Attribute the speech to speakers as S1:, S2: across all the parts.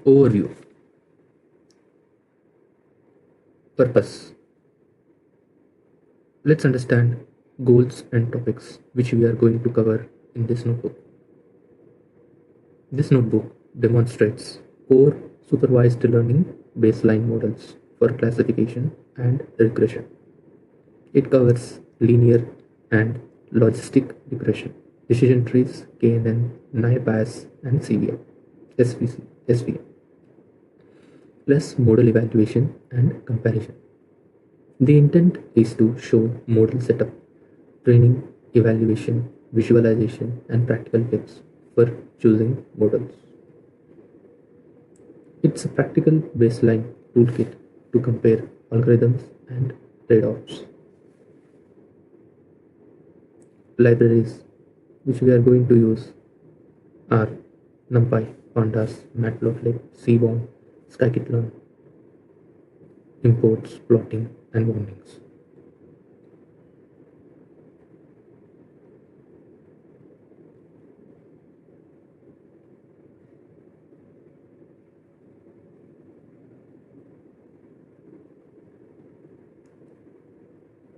S1: Overview. Purpose. Let's understand goals and topics which we are going to cover in this notebook. This notebook demonstrates core supervised learning baseline models for classification and regression. It covers linear and logistic regression, decision trees, KNN, naive Bayes, and CVM, SVC, SVM, plus model evaluation and comparison. The intent is to show model setup, training, evaluation, visualization, and practical tips for choosing models. It's a practical baseline toolkit to compare algorithms and trade-offs. Libraries which we are going to use are NumPy, Pandas, Matplotlib, Seaborn, Scikit-learn, imports, plotting, and warnings.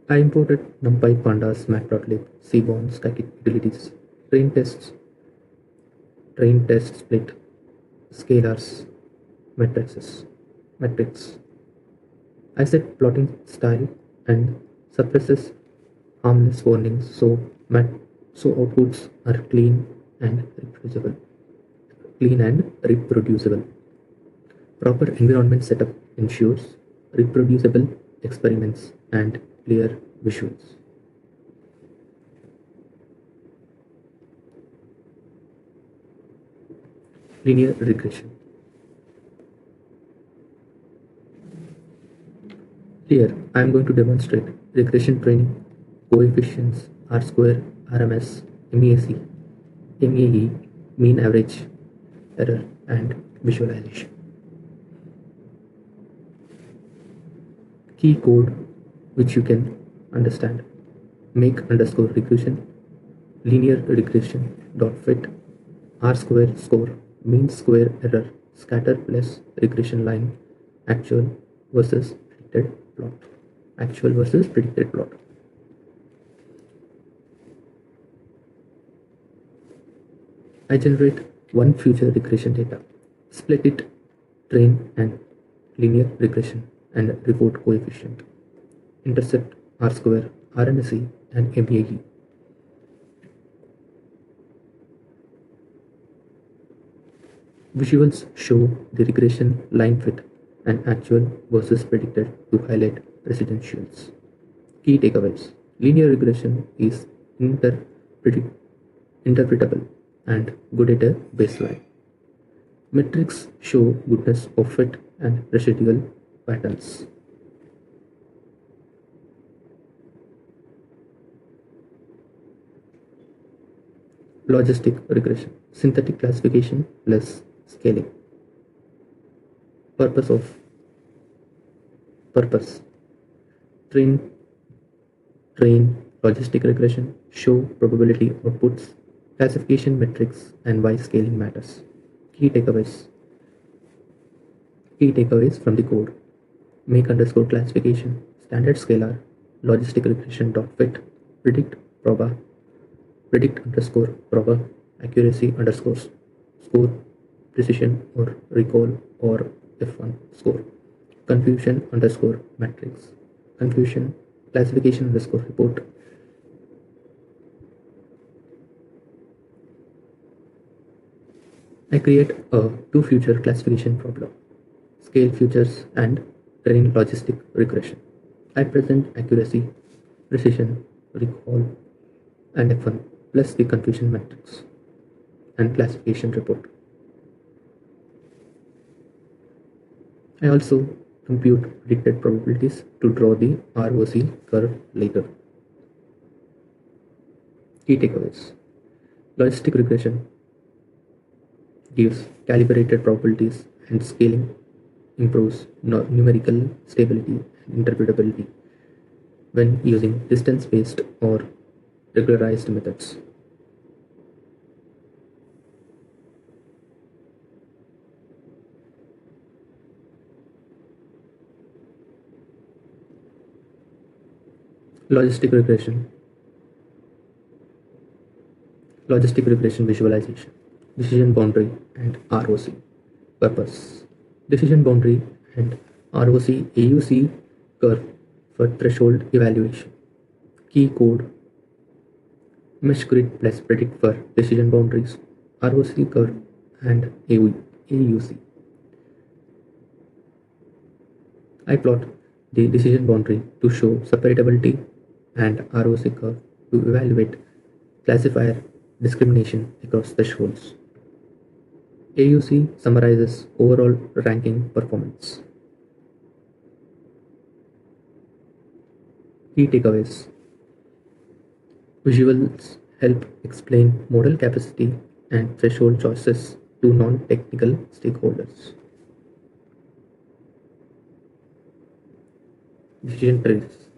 S1: I imported NumPy, Pandas, Matplotlib, Seaborn, Scikit utilities, train tests, train test split, scalars, metrics. I set plotting style and suppresses harmless warnings so outputs are and reproducible. Clean and reproducible. Proper environment setup ensures reproducible experiments and clear visuals. Linear regression. Here, I am going to demonstrate regression training, coefficients, R-square, RMS, MEAC, MEE, mean average error, and visualization. Key code which you can understand. Make underscore regression, linear regression dot fit, R-square score, mean square error, scatter plus regression line, actual versus predicted plot. Actual versus predicted plot. I generate one future regression data, split it, train and linear regression and report coefficient, intercept R-square, RMSE and MEAE. Visuals show the regression line fit and actual versus predicted to highlight residentials. Key takeaways. Linear regression is interpretable and good at a baseline. Metrics show goodness of fit and residual patterns. Logistic regression, synthetic classification plus scaling. Purpose train logistic regression, show probability outputs, classification metrics, and why scaling matters. Key takeaways from the code. Make underscore classification, standard scalar, logistic regression dot fit, predict proba, predict underscore proba, accuracy underscore score, precision or recall or F1 score, confusion underscore matrix, confusion classification underscore report. I create a two future classification problem, scale futures and train logistic regression. I present accuracy, precision, recall, and F1 plus the confusion matrix and classification report. I also compute predicted probabilities to draw the ROC curve later. Key takeaways. Logistic regression gives calibrated probabilities and scaling improves numerical stability and interpretability when using distance-based or regularized methods. Logistic regression. Logistic regression visualization. Decision boundary and ROC. Purpose. Decision boundary and ROC AUC curve for threshold evaluation. Key code. Mesh grid plus predict for decision boundaries. ROC curve and AUC. I plot the decision boundary to show separatability and ROC curve to evaluate classifier discrimination across thresholds. AUC summarizes overall ranking performance. Key takeaways. Visuals help explain model capacity and threshold choices to non-technical stakeholders. Decision trees.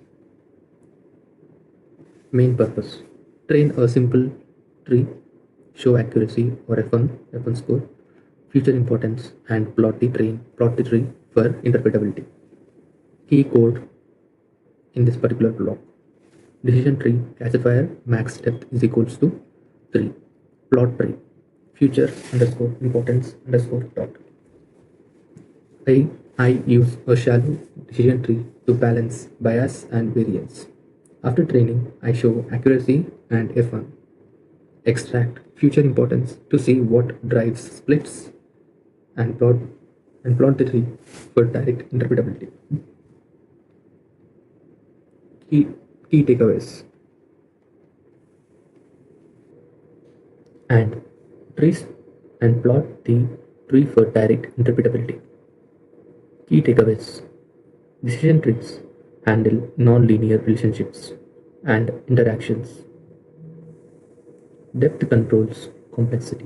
S1: Main purpose. Train a simple tree, show accuracy or F1 score, future importance, and plot the tree for interpretability. Key code in this particular block. Decision tree classifier max depth is equals to 3. Plot tree future underscore importance underscore dot. I use a shallow decision tree to balance bias and variance. After training, I show accuracy and F1. Extract future importance to see what drives splits and plot the tree for direct interpretability. Key takeaways. And trace and plot the tree for direct interpretability. Key takeaways. Decision trees handle non-linear relationships and interactions. Depth controls complexity.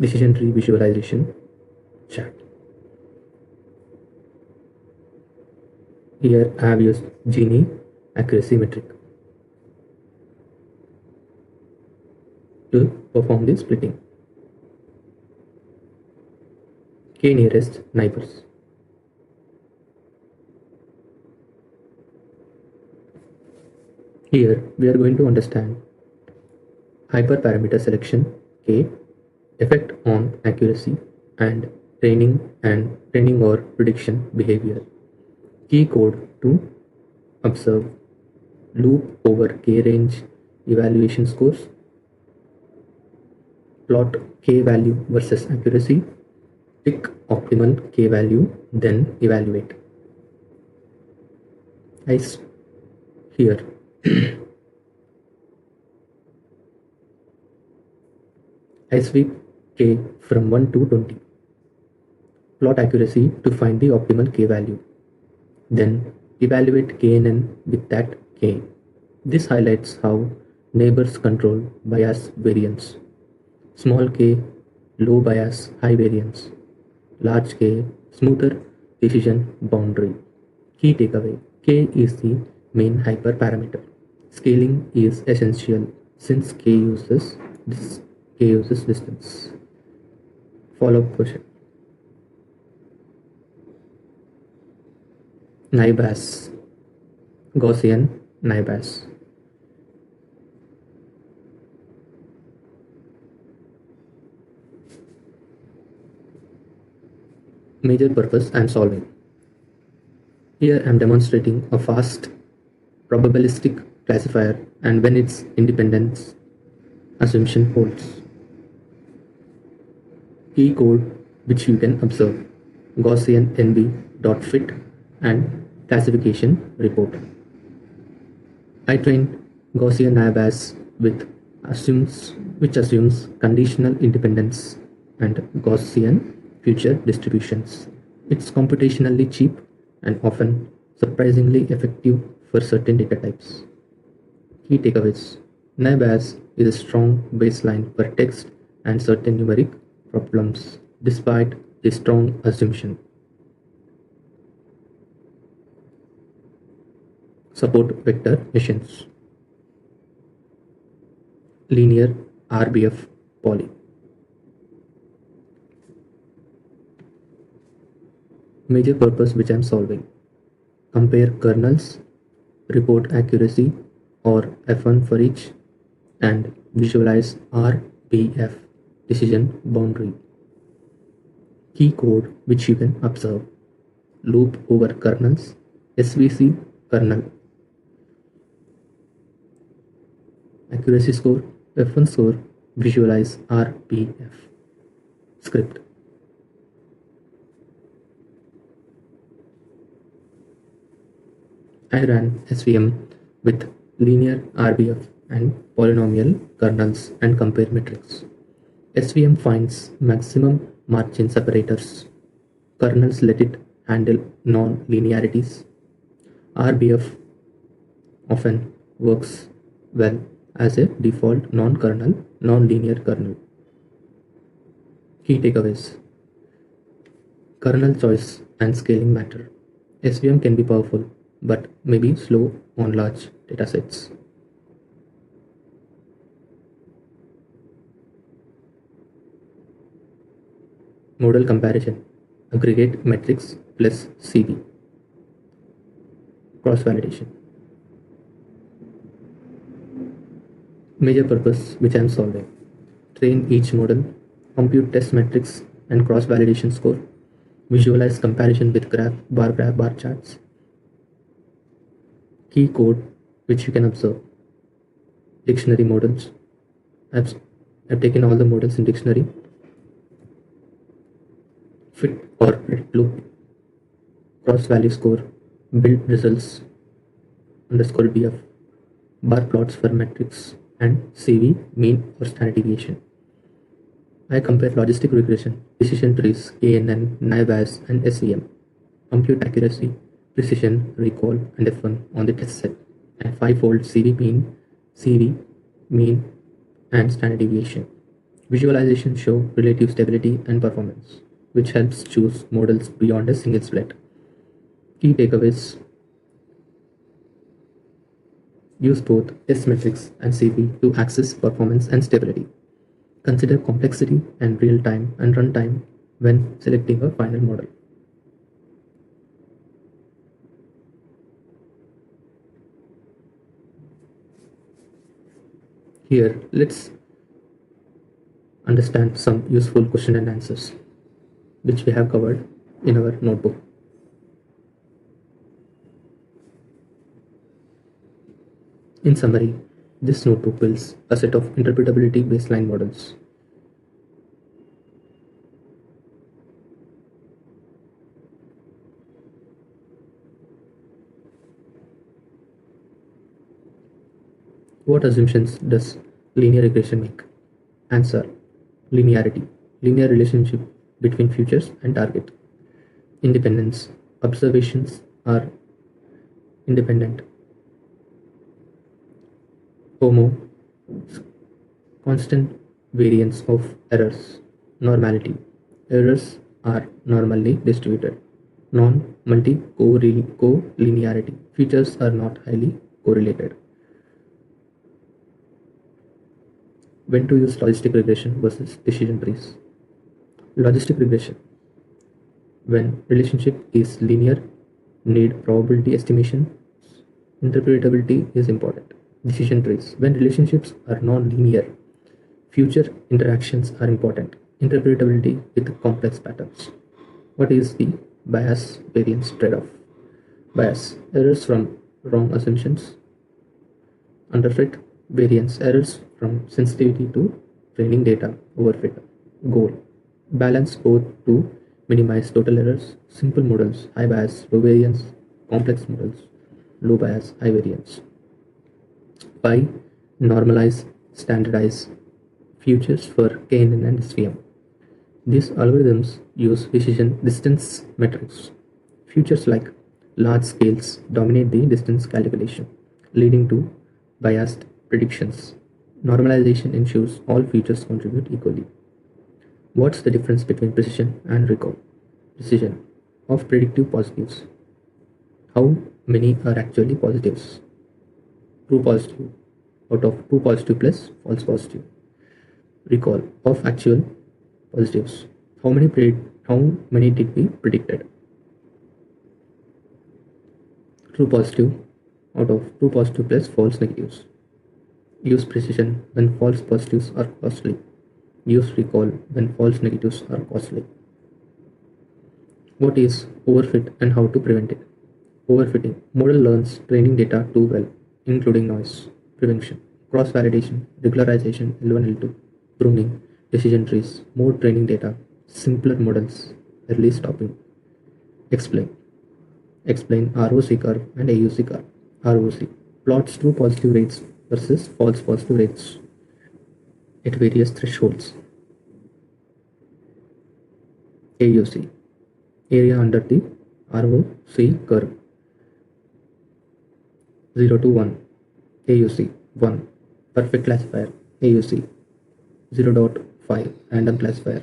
S1: Decision tree visualization chart. Here I have used Gini accuracy metric to perform the splitting. K nearest neighbors. Here we are going to understand hyperparameter selection K, effect on accuracy, and training or prediction behavior. Key code to observe loop over K range evaluation scores, plot K value versus accuracy, pick optimal K value, then evaluate. Here I sweep K from 1 to 20. Plot accuracy to find the optimal K value. Then evaluate KNN with that K. This highlights how neighbors control bias variance. Small k, low bias, high variance. Large k, smoother decision boundary. Key takeaway, k is the main hyperparameter. Scaling is essential since k uses distance. Follow-up question. NIBAS, Gaussian NIBAS. Major purpose I am solving. Here I am demonstrating a fast probabilistic classifier and when its independence assumption holds. Key code which you can observe, Gaussian NB.fit and classification report. I trained Gaussian NIBAS which assumes conditional independence and Gaussian future distributions. It's computationally cheap and often surprisingly effective for certain data types. Key takeaways. NIBAS is a strong baseline for text and certain numeric problems despite the strong assumption. Support vector machines. Linear RBF poly. Major purpose which I'm solving. Compare kernels, report accuracy or F1 for each, and visualize RBF, decision boundary. Key code which you can observe. Loop over kernels, SVC kernel. Accuracy score, F1 score, visualize RBF. Script. I ran SVM with linear RBF and polynomial kernels and compare metrics. SVM finds maximum margin separators. Kernels let it handle non-linearities. RBF often works well as a default non-kernel, non-linear kernel. Key takeaways. Kernel choice and scaling matter. SVM can be powerful, but may be slow on large datasets. Model comparison. Aggregate metrics plus CV. Cross-validation. Major purpose which I am solving. Train each model, compute test metrics and cross-validation score, visualize comparison with graph, bar charts. Key code which you can observe. Dictionary models. I've taken all the models in dictionary. Fit or predict loop. Cross value score. Build results underscore BF. Bar plots for metrics and CV mean or standard deviation. I compare logistic regression, decision trees, KNN, naive and SVM. Compute accuracy, precision, recall, and F1 on the test set, and 5-fold CV mean, and standard deviation. Visualization show relative stability and performance, which helps choose models beyond a single split. Key takeaways. Use both test metrics and CV to access performance and stability. Consider complexity and real-time and runtime when selecting a final model. Here, let's understand some useful question and answers, which we have covered in our notebook. In summary, this notebook builds a set of interpretability baseline models. What assumptions does linear regression make? Answer: linearity, linear relationship between features and target. Independence, observations are independent. Homo, constant variance of errors. Normality, errors are normally distributed. Non-multi co-linearity, features are not highly correlated. When to use logistic regression versus decision trees. Logistic regression. When relationship is linear, need probability estimation, interpretability is important. Decision trees. When relationships are non-linear, future interactions are important. Interpretability with complex patterns. What is the bias variance trade-off? Bias, errors from wrong assumptions. Underfit, variance, errors from sensitivity to training data overfit. Goal, balance both to minimize total errors. Simple models, high bias, low variance. Complex models, low bias, high variance. By normalize, standardize features for KNN and SVM. These algorithms use decision distance metrics. Features like large scales dominate the distance calculation, leading to biased predictions. Normalization ensures all features contribute equally. What's the difference between precision and recall? Precision of predictive positives. How many are actually positives? True positive out of true positive plus false positive. Recall of actual positives. How many did we predicted? True positive out of true positive plus false negatives. Use precision when false positives are costly. Use recall when false negatives are costly. What is overfit and how to prevent it? Overfitting. Model learns training data too well, including noise. Prevention. Cross validation, regularization, L1, L2. Pruning. Decision trees. More training data. Simpler models. Early stopping. Explain. Explain ROC curve and AUC curve. ROC. Plots true positive rates versus false positive rates at various thresholds. AUC. Area under the ROC curve. 0 to 1. AUC 1. Perfect classifier. AUC 0.5. Random classifier.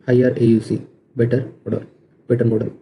S1: Higher AUC. Better model.